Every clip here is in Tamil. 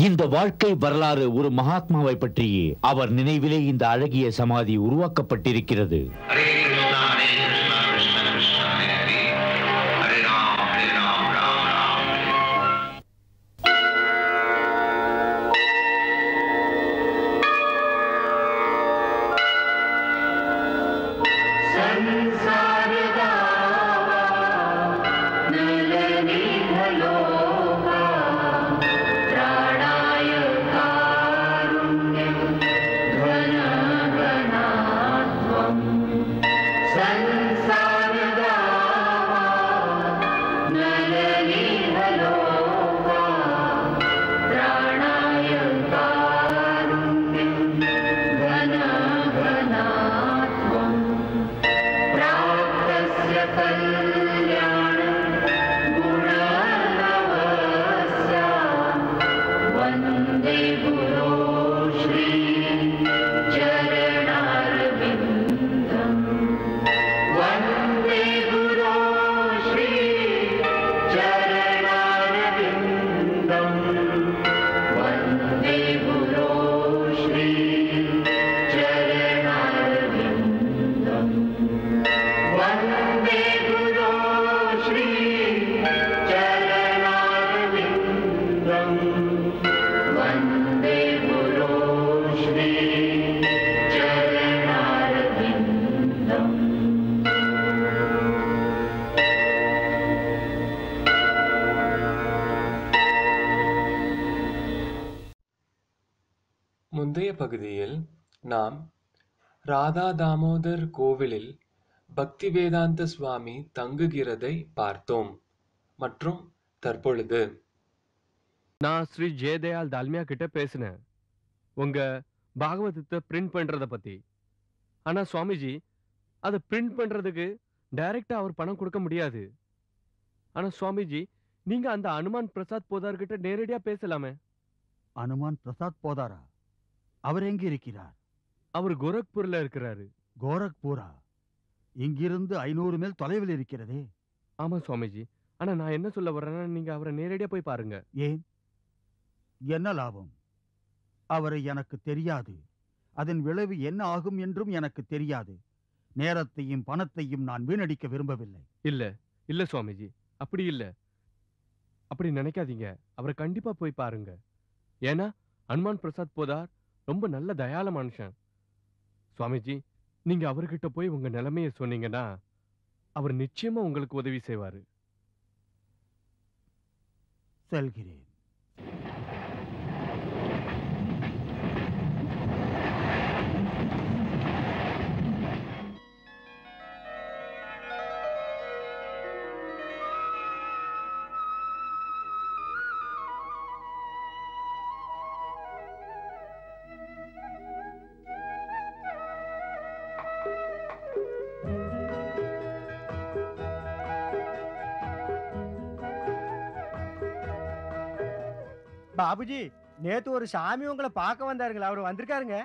இந்த வாழ்க்கை வரலாறு ஒரு மகாத்மாவை பற்றியே. அவர் நினைவிலே இந்த அழகிய சமாதி உருவாக்கப்பட்டிருக்கிறது. முந்தைய பகுதியில் நாம் ராதா தாமோதர் கோவிலில் பக்திவேதாந்த சுவாமி தங்குகிறதை பார்த்தோம். மற்றும் தற்பொழுது நான் ஸ்ரீ ஜெயதயாள் தால்மியா கிட்ட பேசினேன் உங்க பாகவதத்தை பிரிண்ட் பண்றத பத்தி. ஆனா சுவாமிஜி அதை பிரிண்ட் பண்றதுக்கு டைரக்டா அவர் பணம் கொடுக்க முடியாது. ஆனா சுவாமிஜி நீங்க அந்த அனுமான் பிரசாத் போதார் கிட்ட நேரடியா பேசலாமே. அனுமான் பிரசாத் போதாரா? அவர் எங்க இருக்கிறார்? அவர் கோரக்பூர்ல இருக்கிறாரு. கோரக்பூரா? இங்கிருந்து 500 மைல் தொலைவில் இருக்கிறதே. ஆமா சுவாமிஜி. ஆனா நான் என்ன சொல்ல வர்றேன்னா நீங்க அவரை நேரடியா போய் பாருங்க. ஏன்? என்ன லாபம்? அவரை எனக்கு தெரியாது. அதன் விளைவு என்ன ஆகும் என்றும் எனக்கு தெரியாது. நேரத்தையும் பணத்தையும் நான் வீணடிக்க விரும்பவில்லை. இல்ல இல்ல சுவாமிஜி, அப்படி இல்ல. அப்படி நினைக்காதீங்க. அவரை கண்டிப்பா போய் பாருங்க. ஏன்னா அனுமான் பிரசாத் போதார் ரொம்ப நல்ல தயால மனுஷன். சுவாமிஜி நீங்க அவர்கிட்ட போய் உங்க நிலைமைய சொன்னீங்கன்னா அவர் நிச்சயமா உங்களுக்கு உதவி செய்வாரு. செல்கிறேன். பாபுஜி நேத்து ஒரு சாமி உங்களை பார்க்க வந்தாருங்களா? அவர் வந்திருக்காருங்க.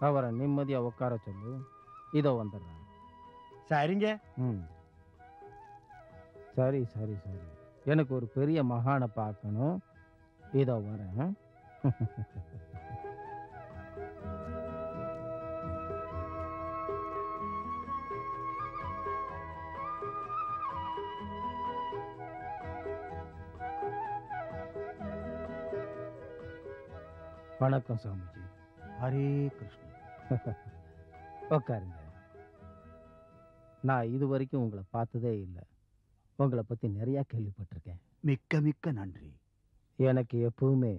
அவரை நிம்மதியா உட்கார சொல்லு. இதோ வந்துடுறாங்க. சரிங்க. சரி சரி சரி. எனக்கு ஒரு பெரிய மகானை பார்க்கணும். இதோ வரேன். வணக்கம் சாமிஜி. ஹரே கிருஷ்ண. உட்காருங்க. நான் இது வரைக்கும் உங்களை பார்த்ததே இல்லை. உங்களை பற்றி நிறையா கேள்விப்பட்டிருக்கேன். மிக்க மிக்க நன்றி. எனக்கு எப்பவுமே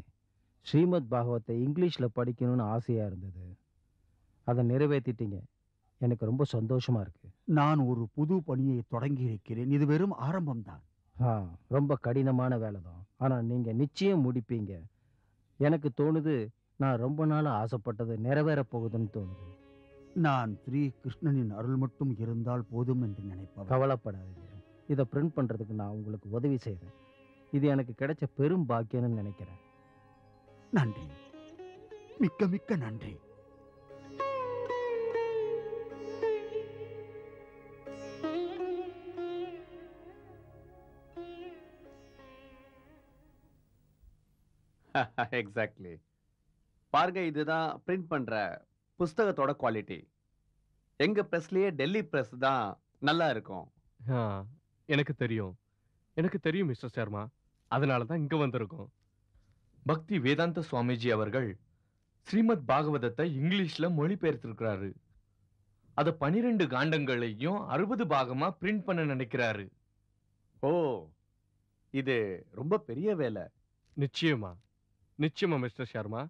ஸ்ரீமத் பாகவத்தை இங்கிலீஷில் படிக்கணும்னு ஆசையாக இருந்தது. அதை நிறைவேற்றிட்டீங்க. எனக்கு ரொம்ப சந்தோஷமாக இருக்குது. நான் ஒரு புது பணியை தொடங்கி இருக்கிறேன். இது வெறும் ஆரம்பம்தான். ரொம்ப கடினமான வேலை தான். ஆனால் நீங்கள் நிச்சயம் முடிப்பீங்க. எனக்கு தோணுது நான் ரொம்ப நாளாக ஆசைப்பட்டது நிறைவேற போகுதுன்னு தோணுது. நான் ஸ்ரீ கிருஷ்ணனின் அருள் மட்டும் இருந்தால் போதும் என்று நினைப்பேன். கவலைப்படாதீங்க. இதை பிரிண்ட் பண்ணுறதுக்கு நான் உங்களுக்கு உதவி செய்கிறேன். இது எனக்கு கிடைச்ச பெரும் பாக்கியம்னு நினைக்கிறேன். நன்றி, மிக்க மிக்க நன்றி. எக்ஸாக்ட்லி. பாருங்க, இதுதான் பிரிண்ட் பண்ற புஸ்தகத்தோட குவாலிட்டி. எங்க பிரஸ்லயே டெல்லி பிரஸ் தான் நல்லா இருக்கும். ஆ, எனக்கு தெரியும். எனக்கு தெரியும் மிஸ்டர் சர்மா. அதனால தான் இங்க வந்திருக்கோம். பக்தி வேதாந்த சுவாமிஜி அவர்கள் ஸ்ரீமத் பாகவதத்தை இங்கிலீஷ்ல மொழிபெயர்த்திருக்கிறாரு. அத 12 காண்டங்களையும் 60 பாகமா பிரிண்ட் பண்ண நினைக்கிறாரு. ஓ, இது ரொம்ப பெரிய வேலை. நிச்சயமா நிச்சயமா மிஸ்டர் சர்மா.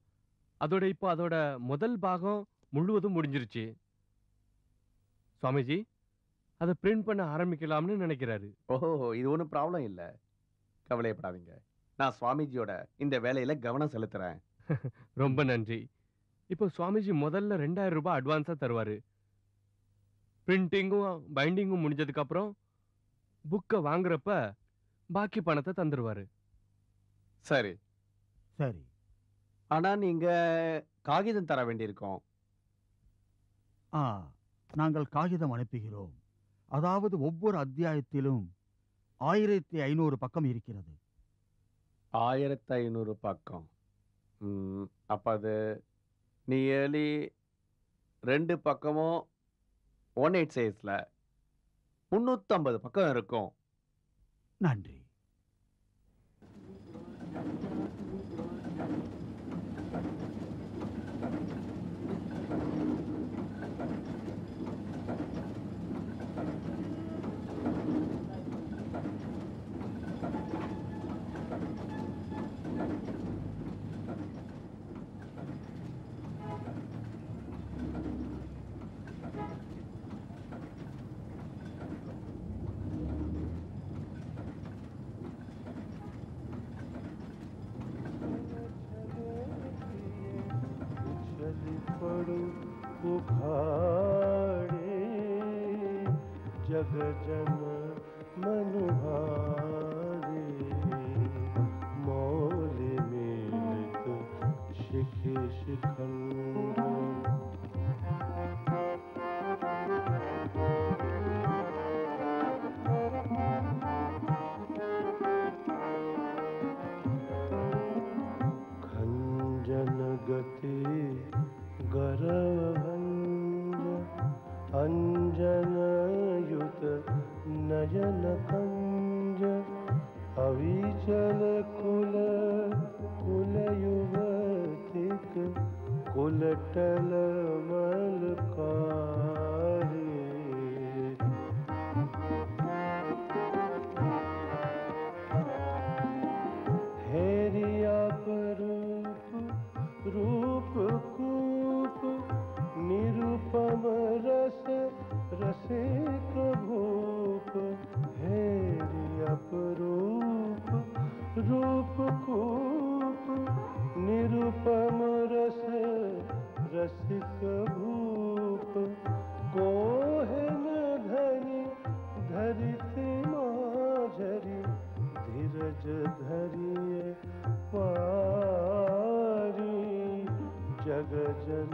அதோட முதல் பாகம் முழுவதும் முடிஞ்சிருச்சு. சுவாமிஜி அதை பிரிண்ட் பண்ண ஆரம்பிக்கலாம்னு நினைக்கிறாரு. ஓஹோ, இது ஒன்றும் ப்ராப்ளம் இல்லை. கவலையப்படாதீங்க. நான் சுவாமிஜியோட இந்த வேலையில கவனம் செலுத்துறேன். ரொம்ப நன்றி. இப்போ சுவாமிஜி முதல்ல 2000 ரூபாய் அட்வான்ஸா தருவாரு. பிரிண்டிங்கும் பைண்டிங்கும் முடிஞ்சதுக்கு அப்புறம் புக்கை வாங்குறப்ப பாக்கி பணத்தை தந்துருவாரு. சரி. சரி. ஆனா நீங்க காகிதம் தர வேண்டியிருக்கும். ஆ, நாங்கள் காகிதம் அனுப்புகிறோம். அதாவது ஒவ்வொரு அத்தியாயத்திலும் 1500 பக்கம் இருக்கிறது. 1500 பக்கம். அப்ப அது நியர்லி 2 பக்கமும் 1/8 சைஸ்ல 350 பக்கம் இருக்கும். நன்றி. जग जन मनुहारे मौल मिलत शिख शिखंड खंजन गति गरभंज अंजन युत नयन कंज अविचल कुल कुल युवतिक कुलटल मलकारे हेरिया रूप रूप कूप निरुपम रस रसिक भूप हेरि अपरूप रूप कूप निरुपम रस रसिक भूप कोहन धरि धरित माझरी धीरज धरिए पारी जग जन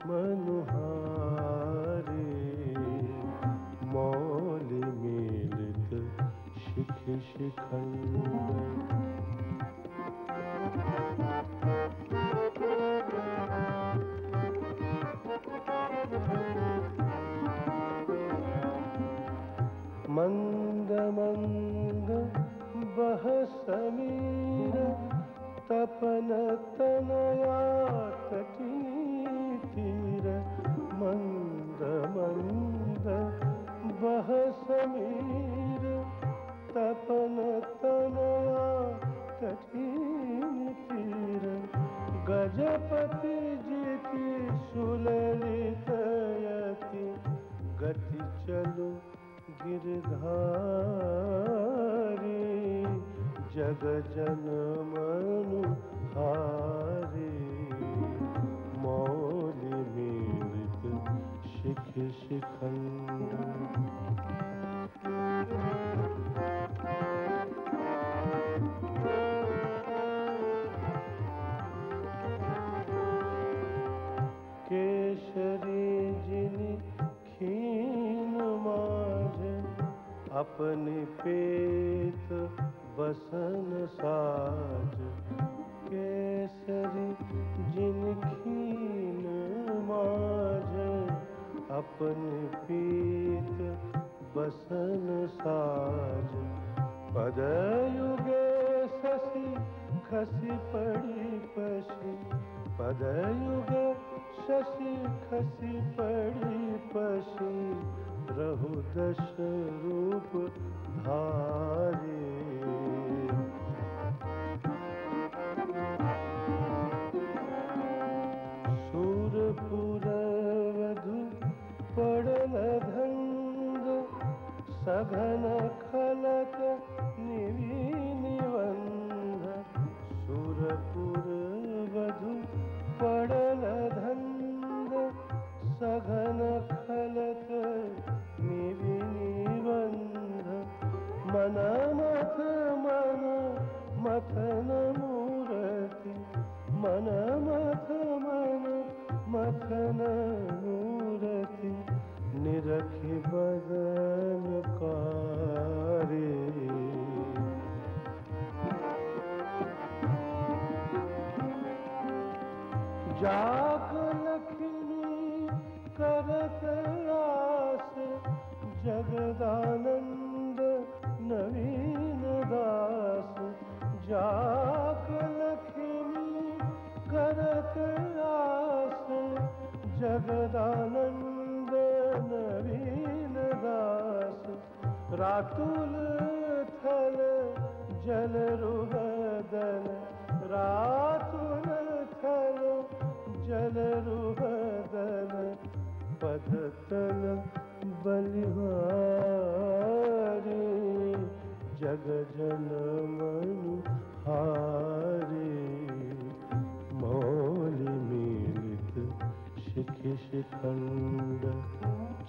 मनुहारे मौल मिलित शिख शिखंड मंद मंद बह समीर तपन तनया तटी तीर मंद मंद बह समीर तपन तनया तटी तीर गजपति जी की सुललित यति गति चलो गिरधारी जग जन मनुहारे मौल मिलित शिख शिखंड केशरी जिनि खीन माज अपने पेट बसन साज केसरी जिन खीन माझे अपन पीत बसन साज पदयुगे शशि खसी पड़ी पशी पदयुगे शशि खसी पड़ी पशी रहु दश रूप धारी सूरपुर वधु पड़ल धंध सघन खलक निवि निबंध सूरपुर वधु पड़ल धंध सघन खलक निवि निबंध मन मथ मन मथन मूरति मन मथ मन मथन मूरति निरखि बदन कारी जाग लक्ष्मी करत आस जगदानंद नवीन दास जाग लक्ष्मी करत आस जगदानंद नवीन दास रातुल थल जल रुहदन रातुल थल जल रुहदन पदतल बलिहारी जग जन मनु हारी मौलि मिलित शिखि शिखंड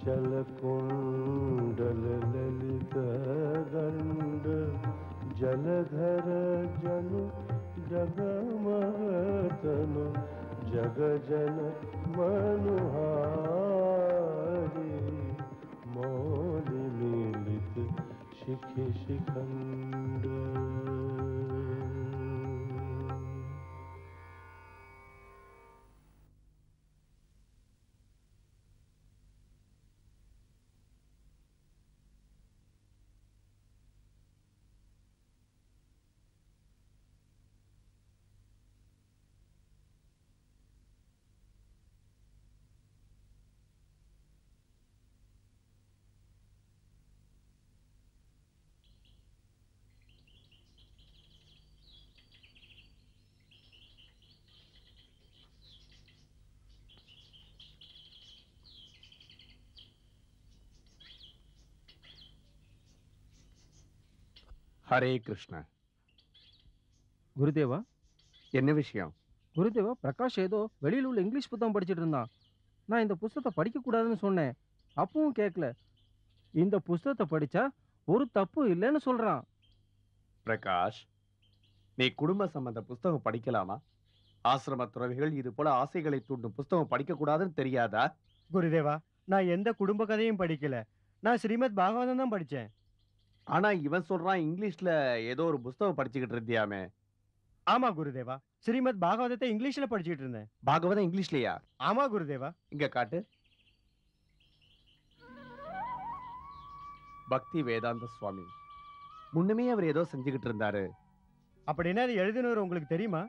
चल कुंडल ललित गंड जलधर जनु जगमतनु जग जन मनुहारी मौलि मिलित शिखि शिखंड ஹரே கிருஷ்ண. குருதேவா, என்ன விஷயம்? குருதேவா, பிரகாஷ் ஏதோ வெளியில் உள்ள இங்கிலீஷ் புத்தகம் படிச்சிட்டு இருந்தான். நான் இந்த புஸ்தகத்தை படிக்கக்கூடாதுன்னு சொன்னேன். அப்பவும் கேட்கல. இந்த புஸ்தகத்தை படிச்சா ஒரு தப்பு இல்லைன்னு சொல்றான். பிரகாஷ், நீ குடும்ப சம்பந்த புஸ்தகம் படிக்கலாமா? ஆசிரம துறவிகள் இது போல ஆசைகளை தூண்டும் புஸ்தகம் படிக்க கூடாதுன்னு தெரியாதா? குருதேவா, நான் எந்த குடும்ப கதையும் படிக்கல. நான் ஸ்ரீமத் பாகவதம் தான் படிச்சேன். ஆனா இவன் சொல்றான் இங்கிலீஷ்ல ஏதோ ஒரு புஸ்தகம் படிச்சுக்கிட்டு இருந்தியாமே. ஆமா குருதேவா, ஸ்ரீமத் பாகவதத்தை இங்கிலீஷ்ல படிச்சிட்டு இருந்தேன். பாகவதம் இங்கிலீஷ்லயா? ஆமா குருதேவா. இங்க காட்டு. பக்தி வேதாந்த சுவாமி. முன்னமே அவர் ஏதோ செஞ்சுக்கிட்டு இருந்தாரு. அப்படின்னா அது எழுதினவர் உங்களுக்கு தெரியுமா?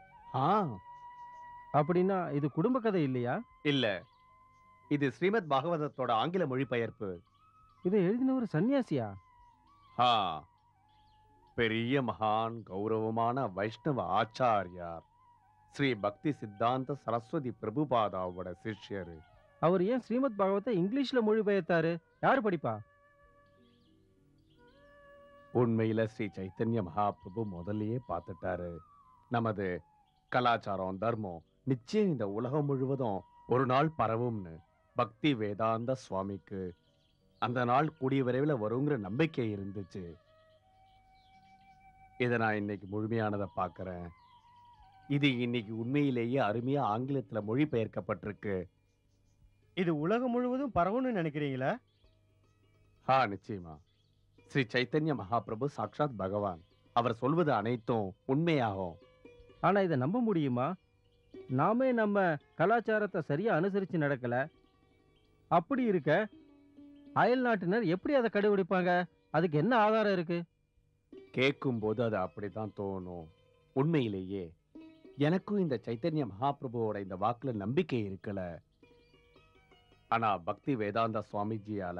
அப்படின்னா இது குடும்ப கதை இல்லையா? இல்ல, இது ஸ்ரீமத் பாகவதத்தோட ஆங்கில மொழிபெயர்ப்பு. இதை எழுதினவர் சன்னியாசியா? பெரிய மகான் கௌரவமான வைஷ்ணவ ஆச்சாரியார் ஸ்ரீ பக்தி சித்தாந்த சரஸ்வதி பிரபுபாதாவோட சிஷ்யரு. அவர் ஏன் ஸ்ரீமத் பாகவத்தை இங்கிலீஷ்ல மொழிபெயர்த்தாரு? யார் படிப்பா? உண்மையில ஸ்ரீ சைத்தன்ய மகாபிரபு முதல்லயே பார்த்துட்டாரு. நமது கலாச்சாரம் தர்மம் நிச்சயம் இந்த உலகம் முழுவதும் ஒரு நாள் பரவும்னு. பக்தி வேதாந்த சுவாமிக்கு அந்த நாள் கூடிய விரைவில் வருங்கிற நம்பிக்கை இருந்துச்சு. இதை நான் இன்னைக்கு முழுமையானதை பார்க்கிறேன். இது இன்னைக்கு உண்மையிலேயே அருமையா ஆங்கிலத்துல மொழிபெயர்க்கப்பட்டிருக்கு. இது உலகம் முழுவதும் பரவும்னு நினைக்கிறீங்களா? நிச்சயமா. ஸ்ரீ சைத்தன்ய மகாபிரபு சாக்ஷாத் பகவான். அவர் சொல்வது அனைத்தும் உண்மையாகும். ஆனா இதை நம்ப முடியுமா? நாமே நம்ம கலாச்சாரத்தை சரியா அனுசரிச்சு நடக்கல. அப்படி இருக்க அயல் நாட்டினர் எப்படி அதை கடைபிடிப்பாங்க? அதுக்கு என்ன ஆதாரம் இருக்கு? கேட்கும்போது அது அப்படித்தான் தோணும். உண்மையிலேயே எனக்கும் இந்த சைத்தன்ய மகாபிரபுவோட இந்த வாக்குல நம்பிக்கை இருக்கல. ஆனா பக்தி வேதாந்த சுவாமிஜியால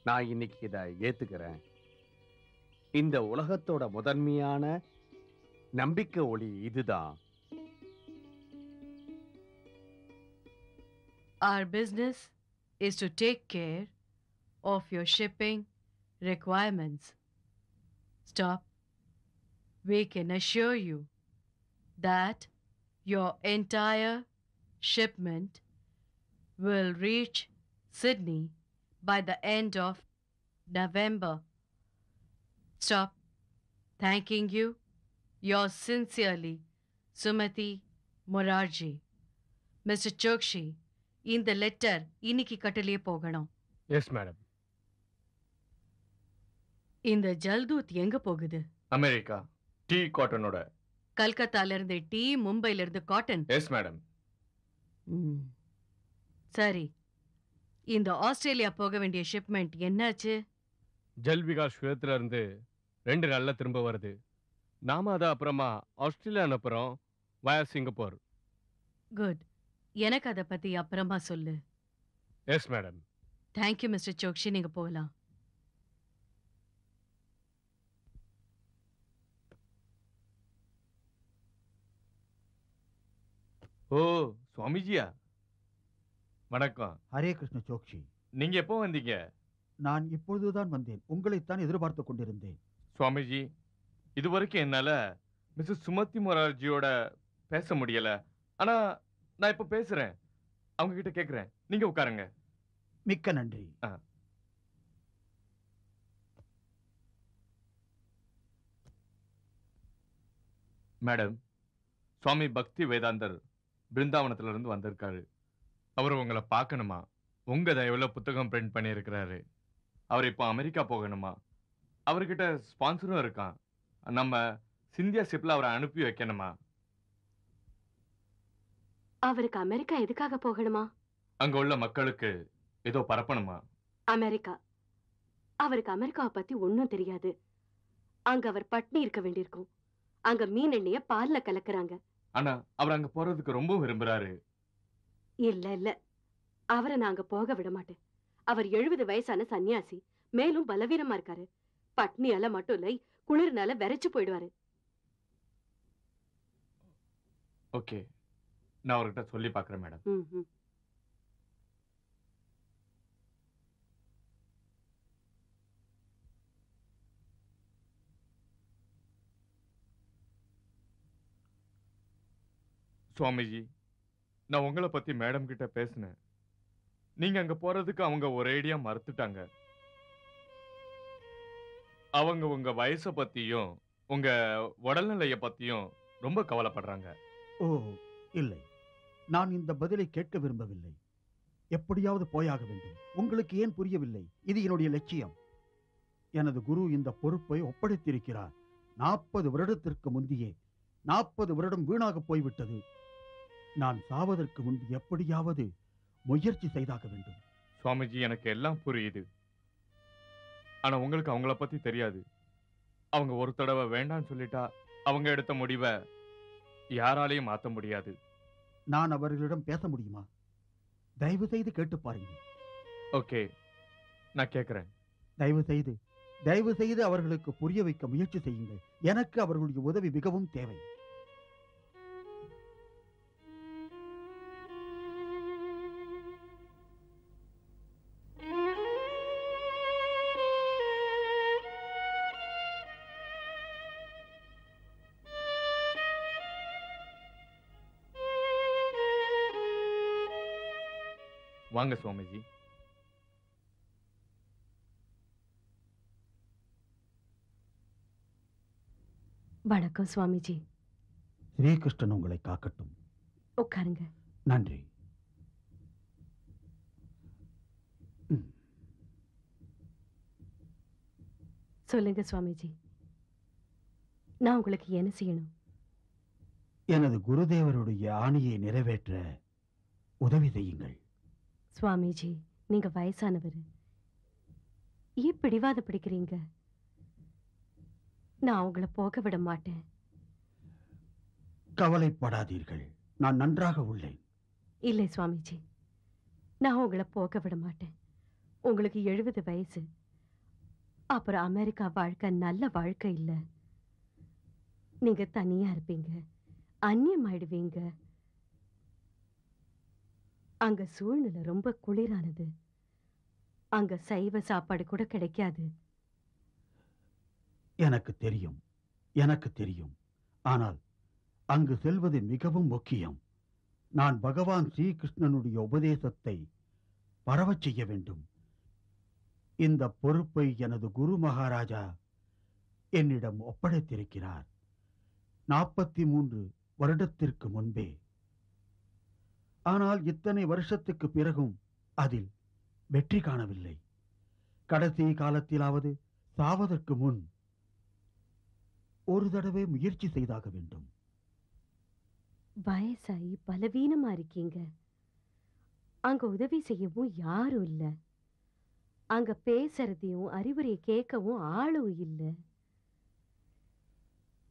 நான் இன்னைக்கு இதை ஏத்துக்கிறேன். இந்த உலகத்தோட முதன்மையான நம்பிக்கை ஒளி இதுதான். Our business is to take care of your shipping requirements. Stop. We can assure you that your entire shipment will reach Sydney by the end of November. Stop. Thanking you. Yours sincerely, Sumati Morarji. Mr. Chokshi, இந்த லெட்டர் இன்னைக்கு கட்டலையே போகணும். Yes madam. இந்த ஜல்தூத் எங்க போகுது? America tea காட்டனோட. கல்கத்தால இருந்து டீ, மும்பைல இருந்து காட்டன். Yes madam. சரி, இந்த ஆஸ்திரேலியா போக வேண்டிய ஷிப்மெண்ட் என்னாச்சு? ஜல்விகா ஸ்வேத்துல இருந்து 2 நாள்ல திரும்ப வருது. நாம அதை அப்புறமா ஆஸ்திரேலியா அனுப்புறோம் வயா சிங்கப்பூர். குட். எனக்கு அதை பத்தி அப்புறமா சொல்லு. Yes madam. Thank you mister Choksi, நீங்க போகலாம். ஓ சுவாமிஜியா, வணக்கம். ஹரே கிருஷ்ண சோக்ஷி. நீங்க எப்போ வந்தீங்க? நான் இப்பொழுதுதான் வந்தேன். உங்களைத்தான் எதிர்பார்த்து கொண்டிருந்தேன். சுவாமிஜி, இதுவரைக்கும் என்னால மிஸ்ஸஸ் சுமதி மொரார்ஜியோட பேச முடியல. ஆனா நான் இப்ப பேசுறேன். அவங்க கிட்ட கேக்குறேன். நீங்க உட்காருங்க. மிக்க நன்றி. மேடம், சுவாமி பக்தி வேதாந்தர் பிருந்தாவனத்துல இருந்து வந்திருக்காரு. அவர் உங்களை பார்க்கணுமா? உங்க தயவுல புத்தகம் பிரிண்ட் பண்ணியிருக்கிறாரு. அவர் இப்போ அமெரிக்கா போகணுமா? அவர்கிட்ட ஸ்பான்சரும் இருக்கான். நம்ம சிந்தியா ஷிப்ல அவரை அனுப்பி வைக்கணுமா? அவருக்கு அமெரிக்கா எதுக்காக போகணுமா? அங்க உள்ள மக்களுக்கு ஏதோ பரப்பணுமா? அமெரிக்கா? அவருக்கு அமெரிக்காவை பத்தி ஒன்னும் தெரியாது. அங்க அவர் பட்னி இருக்க வேண்டியிருக்கும். அங்க மீன் எண்ணெய பால்ல கலக்குறாங்க. ஆனா அவர் அங்க போறதுக்கு ரொம்ப விரும்புறாரு. இல்ல இல்ல, அவரை நாங்க போக விட மாட்டேன். அவர் 70 வயசான சன்னியாசி. மேலும் பலவீனமா இருக்காரு. பட்னியால மட்டும் இல்லை, குளிர்னால வெறைச்சு போயிடுவாரு. ஓகே, நான் அவர்கிட்ட சொல்லி பார்க்கிறேன் மேடம். சுவாமிஜி, நான் உங்களை பத்தி மேடம் கிட்ட பேசினேன். நீங்க அங்க போறதுக்கு அவங்க ஒரேடியா மறுத்துட்டாங்க. அவங்க உங்க வயசை பத்தியும் உங்க உடல்நிலைய பத்தியும் ரொம்ப கவலைப்படுறாங்க. ஓ இல்லை, நான் இந்த பதிலை கேட்க விரும்பவில்லை. எப்படியாவது போயாக வேண்டும். உங்களுக்கு ஏன் புரியவில்லை? இது என்னுடைய லட்சியம். எனது குரு இந்த பொறுப்பை ஒப்படைத்திருக்கிறார். 40 வருடத்திற்கு முந்தையே 40 வருடம் வீணாக போய்விட்டது. நான் சாவதற்கு முன்பு எப்படியாவது முயற்சி செய்தாக வேண்டும். சுவாமிஜி, எனக்கு எல்லாம் புரியுது. ஆனா உங்களுக்கு அவங்கள பத்தி தெரியாது. அவங்க ஒரு தடவை வேண்டான்னு சொல்லிட்டா அவங்க எடுத்த முடிவை யாராலையும் மாற்ற முடியாது. நான் அவர்களிடம் பேச முடியுமா? தயவு செய்து கேட்டு பாருங்கள். ஓகே, நான் கேட்கிறேன். தயவு செய்து அவர்களுக்கு புரிய வைக்க முயற்சி செய்யுங்கள். எனக்கு அவர்களுடைய உதவி மிகவும் தேவை. வாங்க சுவாமிஜி. வணக்கம் சுவாமிஜி. ஸ்ரீகிருஷ்ணன் உங்களை காக்கட்டும். உட்காருங்க. நன்றி. சொல்லுங்க சுவாமிஜி, நான் உங்களுக்கு என்ன செய்யணும்? எனது குருதேவருடைய ஆணையை நிறைவேற்ற உதவி செய்யுங்கள். சுவாமிஜி, நீங்க வயசானவர், ஏன் பிடிவாத பிடிக்கிறீங்க? நான் உங்களை போக விட மாட்டேன். கவலைப்படாதீர்கள், நான் நன்றாக உள்ளேன். இல்லை சுவாமிஜி, நான் உங்களை போக விட மாட்டேன். உங்களுக்கு 70 வயசு. அப்புறம் அமெரிக்கா வாழ்க்கை நல்ல வாழ்க்கை இல்லை. நீங்க தனியா இருப்பீங்க, அந்நியமாயிடுவீங்க. அங்க சூழ்நிலை ரொம்ப குளிரானது. அங்க சைவ சாப்பாடு கூட கிடைக்காது. எனக்கு தெரியும், எனக்கு தெரியும். ஆனால் அங்கு செல்வது மிகவும் முக்கியம். நான் பகவான் ஸ்ரீகிருஷ்ணனுடைய உபதேசத்தை பரவச் செய்ய வேண்டும். இந்த பொறுப்பை எனது குரு மகாராஜா என்னிடம் ஒப்படைத்திருக்கிறார். 43 வருடத்திற்கு முன்பே. ஆனால் இத்தனை வருஷத்துக்கு பிறகும் அதில் வெற்றி காணவில்லை. கடைசி காலத்திலாவது சாவதற்கு முன் ஒரு தடவை முயற்சி செய்தாக வேண்டும். வயசாயி பலவீனமா இருக்கீங்க. அங்க உதவி செய்யவும் யாரும் இல்ல. அங்க பேசுறதையும் அறிவுரையை கேட்கவும் ஆளும் இல்ல.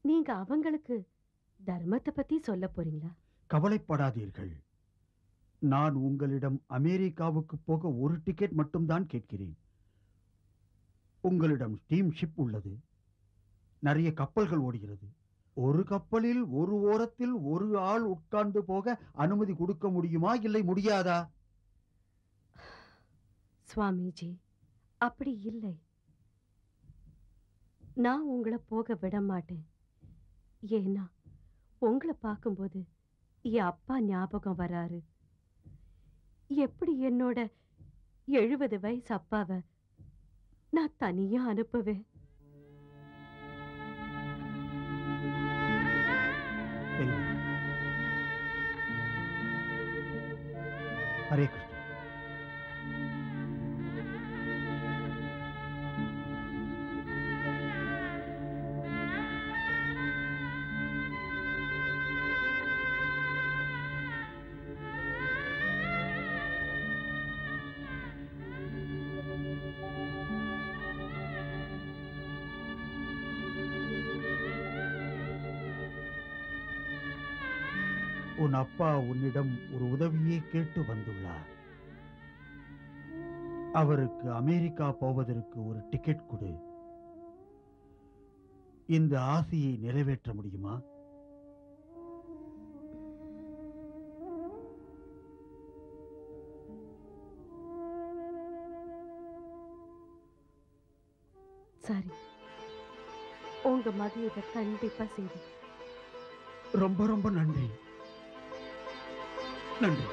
நீங்க அவங்களுக்கு தர்மத்தை பத்தி சொல்ல போறீங்களா? கவலைப்படாதீர்கள். நான் உங்களிடம் அமெரிக்காவுக்கு போக ஒரு டிக்கெட் மட்டும்தான் கேட்கிறேன். உங்களிடம் ஸ்டீம் ஷிப் உள்ளது, நிறைய கப்பல்கள் ஓடுகிறது. ஒரு கப்பலில் ஒரு ஓரத்தில் ஒரு ஆள் உட்கார்ந்து போக அனுமதி கொடுக்க முடியுமா, இல்லை முடியாதா? சுவாமிஜி, அப்படி இல்லை. நான் உங்களை போக விட மாட்டேன். ஏன்னா உங்களை பார்க்கும்போது என் அப்பா ஞாபகம் வராரு. எப்படி என்னோட 70 வயசு அப்பாவை நான் தனியா அனுப்புவேன்? ஹரே கிருஷ்ணா. உன் அப்பா உன்னிடம் ஒரு உதவியை கேட்டு வந்துள்ளார். அவருக்கு அமெரிக்கா போவதற்கு ஒரு டிக்கெட் கொடு. இந்த ஆசையை நிறைவேற்ற முடியுமா? சரி, உங்க மகன் இதை கண்டிப்பா செய்து. ரொம்ப ரொம்ப நன்றி, நன்றி.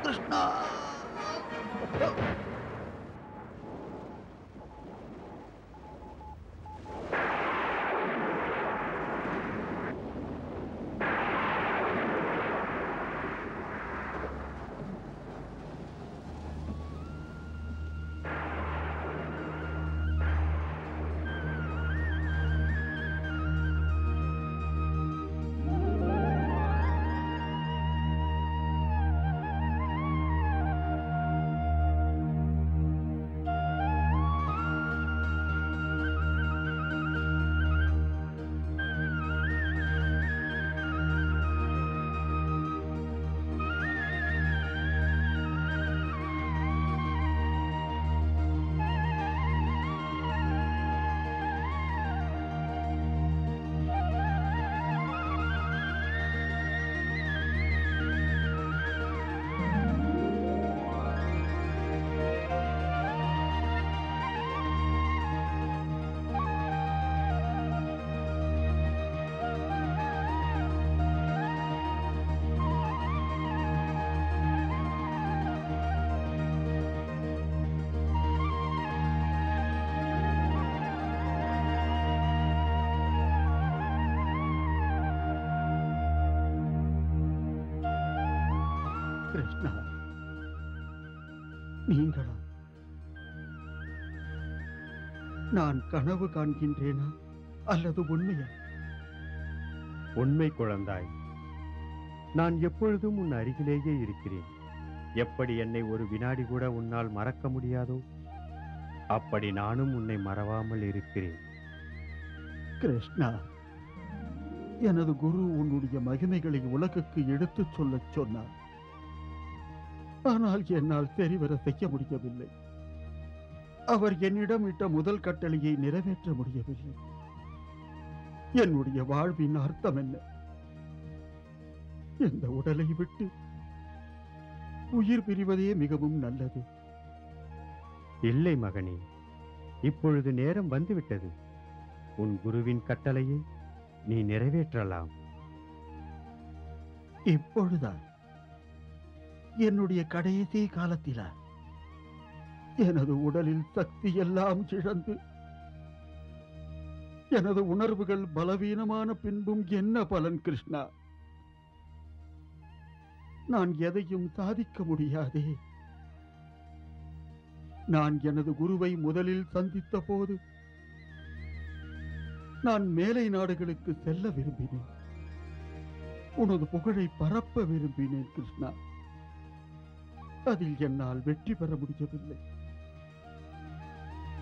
கிருஷ்ணா. கிருஷ்ணா, நீங்களா? நான் கனவு காண்கின்றேனா அல்லது உண்மையா? உண்மை குழந்தாய். நான் எப்பொழுதும் உன் அருகிலேயே இருக்கிறேன். எப்படி என்னை ஒரு வினாடி கூட உன்னால் மறக்க முடியாதோ அப்படி நானும் உன்னை மறவாமல் இருக்கிறேன். கிருஷ்ணா, எனது குரு உன்னுடைய மகிமைகளை உலகுக்கு எடுத்துச் சொல்லச் சொன்னார். ஆனால் என்னால் சரிவர செய்ய முடியவில்லை. அவர் என்னிடம் இட்ட முதல் கட்டளையை நிறைவேற்ற முடியவில்லை. என்னுடைய வாழ்வின் அர்த்தம் என்ன? இந்த உடலை விட்டு உயிர் பிரிவதே மிகவும் நல்லது. இல்லை மகனே, இப்பொழுது நேரம் வந்துவிட்டது. உன் குருவின் கட்டளையை நீ நிறைவேற்றலாம். இப்பொழுதா? என்னுடைய கடைசி காலத்திலா? எனது உடலில் சக்தி எல்லாம் இழந்து எனது உணர்வுகள் பலவீனமான பின்பும் என்ன பலன் கிருஷ்ணா? நான் எதையும் சாதிக்க முடியாதே. நான் எனது குருவை முதலில் சந்தித்த போது நான் மேலை நாடுகளுக்கு செல்ல விரும்பினேன். உனது புகழை பரப்ப விரும்பினேன் கிருஷ்ணா. அதில் என்னால் வெற்றி பெற முடியவில்லை.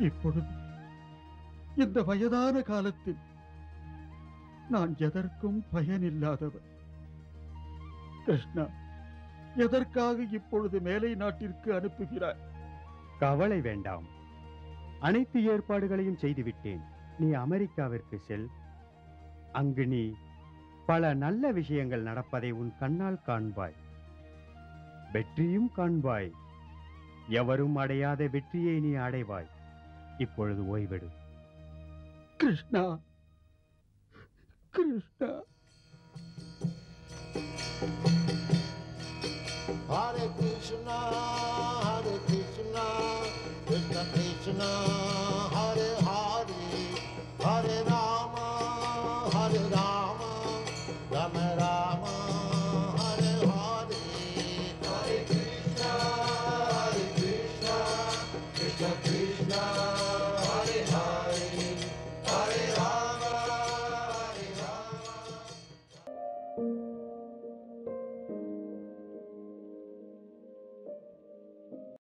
இப்பொழுது இந்த வயதான காலத்தில் நான் எதற்கும் பயனில்லாதவர். கிருஷ்ணா, எதற்காக இப்பொழுது மேலை நாட்டிற்கு அனுப்புகிறாய்? கவலை வேண்டாம். அனைத்து ஏற்பாடுகளையும் செய்துவிட்டேன். நீ அமெரிக்காவிற்கு செல். அங்கு நீ பல நல்ல விஷயங்கள் நடப்பதை உன் கண்ணால் காண்பாய். வெற்றியும் காண்பாய். எவரும் அடையாத வெற்றியை நீ அடைவாய். இப்பொழுது ஓய்வெடு. Krishna, Krishna. Hare Krishna, Krishna Krishna